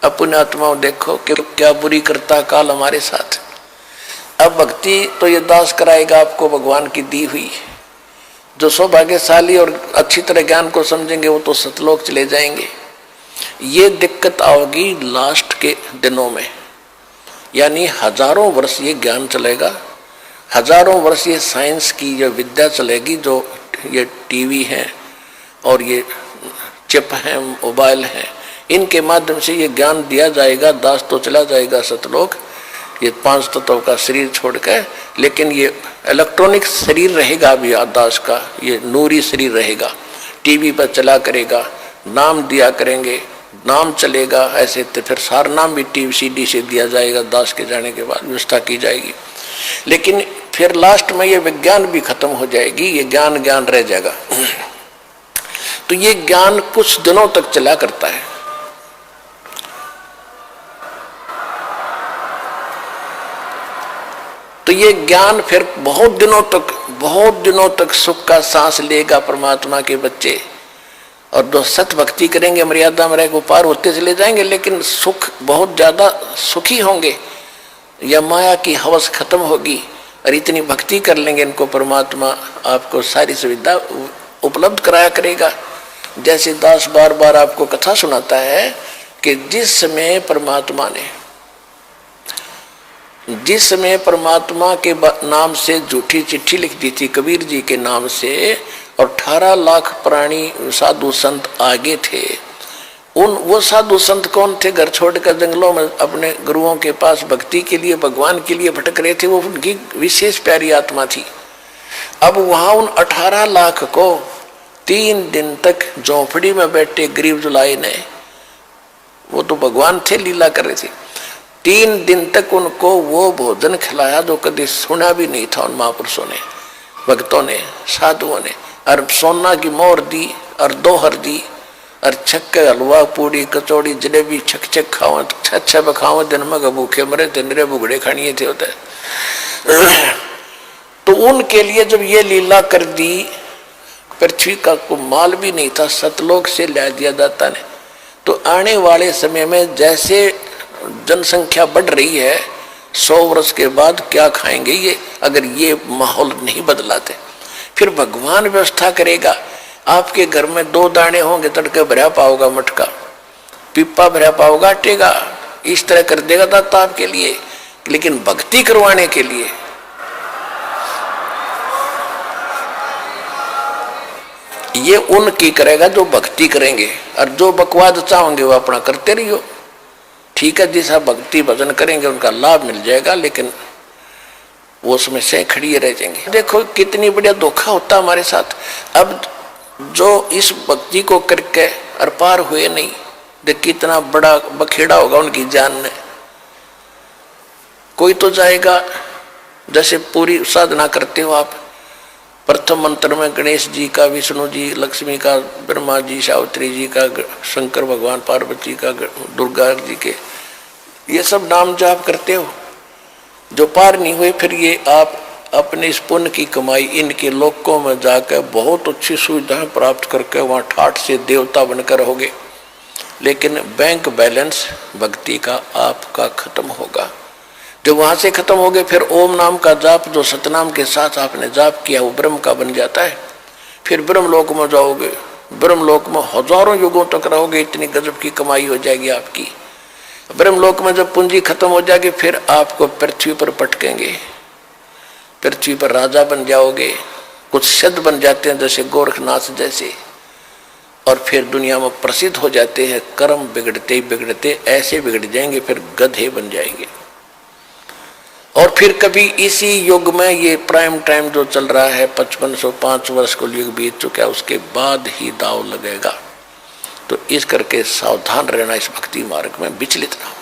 अपने आत्माओं देखो कि क्या बुरी करता काल हमारे साथ। अब भक्ति तो ये दास कराएगा आपको भगवान की दी हुई। जो सौभाग्यशाली और अच्छी तरह ज्ञान को समझेंगे वो तो सतलोक चले जाएंगे। ये दिक्कत आओगी लास्ट के दिनों में, यानी हजारों वर्ष ये ज्ञान चलेगा, हजारों वर्ष ये साइंस की ये विद्या चलेगी, जो ये टीवी है और ये चिप है, मोबाइल है, इनके माध्यम से ये ज्ञान दिया जाएगा। दास तो चला जाएगा सतलोक, ये 5 तत्वों का शरीर छोड़कर, लेकिन ये इलेक्ट्रॉनिक शरीर रहेगा भी दास का, ये नूरी शरीर रहेगा। टीवी पर चला करेगा, नाम दिया करेंगे, नाम चलेगा ऐसे। तो फिर सार नाम भी टीवी सीडी से दिया जाएगा, दास के जाने के बाद व्यवस्था की जाएगी। लेकिन फिर लास्ट में ये विज्ञान भी खत्म हो जाएगी, ये ज्ञान ज्ञान रह जाएगा। तो ये ज्ञान कुछ दिनों तक चला करता है। तो ये ज्ञान फिर बहुत दिनों तक सुख का सांस लेगा परमात्मा के बच्चे। और जो सत भक्ति करेंगे मर्यादा में रहेगा, पार होते चले जाएंगे, लेकिन सुख बहुत ज्यादा सुखी होंगे। या माया की हवस खत्म होगी और इतनी भक्ति कर लेंगे, इनको परमात्मा आपको सारी सुविधा उपलब्ध कराया करेगा। जैसे दास बार बार आपको कथा सुनाता है कि जिस समय परमात्मा के नाम से झूठी चिट्ठी लिख दी थी कबीर जी के नाम से, और 18 लाख प्राणी साधु संत आगे थे। वो साधु संत कौन थे? घर छोड़कर जंगलों में अपने गुरुओं के पास भक्ति के लिए, भगवान के लिए भटक रहे थे। वो उनकी विशेष प्यारी आत्मा थी। अब वहां उन 18 लाख को 3 दिन तक झोंपड़ी में बैठे गरीब जुलाई ने, वो तो भगवान थे, लीला कर रहे थे, 3 दिन तक उनको वो भोजन खिलाया जो कभी सुना भी नहीं था उन महापुरुषों ने, भक्तों ने, साधुओं ने। और सोना की मोहर दी और दोहर दी और छक्के हलवा पूड़ी कचौड़ी जलेबी छक खाओ, छह बखाओ, दिन में भूखे मरे थे, निरे बुगड़े खानिए थे होते। तो उनके लिए जब ये लीला कर दी, पृथ्वी का को माल भी नहीं था, सतलोक से ला दिया दाता ने। तो आने वाले समय में जैसे जनसंख्या बढ़ रही है, 100 वर्ष के बाद क्या खाएंगे ये, अगर ये माहौल नहीं बदलाते? फिर भगवान व्यवस्था करेगा। आपके घर में 2 दाने होंगे, तड़के भरा पाओगा मटका, पिप्पा भरा पाओगा आटेगा, इस तरह कर देगा दाता आपके लिए। लेकिन भक्ति करवाने के लिए ये उनकी करेगा जो भक्ति करेंगे, और जो बकवाद चाहोगे वो अपना करते रहियो। ठीक है, जैसा भक्ति भजन करेंगे उनका लाभ मिल जाएगा, लेकिन वो उसमें से खड़ी रह जाएंगे। देखो कितनी बढ़िया धोखा होता हमारे साथ। अब जो इस भक्ति को करके और पार हुए नहीं, देख कितना बड़ा बखेड़ा होगा उनकी जान में। कोई तो जाएगा, जैसे पूरी साधना करते हो आप, प्रथम मंत्र में गणेश जी का, विष्णु जी, लक्ष्मी का, ब्रह्मा जी, सावित्री जी का, शंकर भगवान, पार्वती का, दुर्गा जी के, ये सब नाम जाप करते हो। जो पार नहीं हुए, फिर ये आप अपने इस पुण्य की कमाई इनके लोकों में जाकर बहुत अच्छी सुविधाएं प्राप्त करके वहाँ ठाठ से देवता बनकर रहोगे। लेकिन बैंक बैलेंस भक्ति का आपका खत्म होगा। जब वहाँ से खत्म हो गए, फिर ओम नाम का जाप जो सतनाम के साथ आपने जाप किया वो ब्रह्म का बन जाता है। फिर ब्रह्मलोक में जाओगे, ब्रह्मलोक में हजारों युगों तक रहोगे, इतनी गजब की कमाई हो जाएगी आपकी। ब्रह्मलोक में जब पूंजी खत्म हो जाएगी, फिर आपको पृथ्वी पर पटकेंगे, पृथ्वी पर राजा बन जाओगे, कुछ सिद्ध बन जाते हैं जैसे गोरखनाथ जैसे, और फिर दुनिया में प्रसिद्ध हो जाते हैं। कर्म बिगड़ते बिगड़ते ऐसे बिगड़ जाएंगे, फिर गधे बन जाएंगे। और फिर कभी इसी युग में, ये प्राइम टाइम जो चल रहा है, 5505 वर्ष को युग बीत चुका है, उसके बाद ही दाव लगेगा। तो इस करके सावधान रहना, इस भक्ति मार्ग में विचलित ना हो।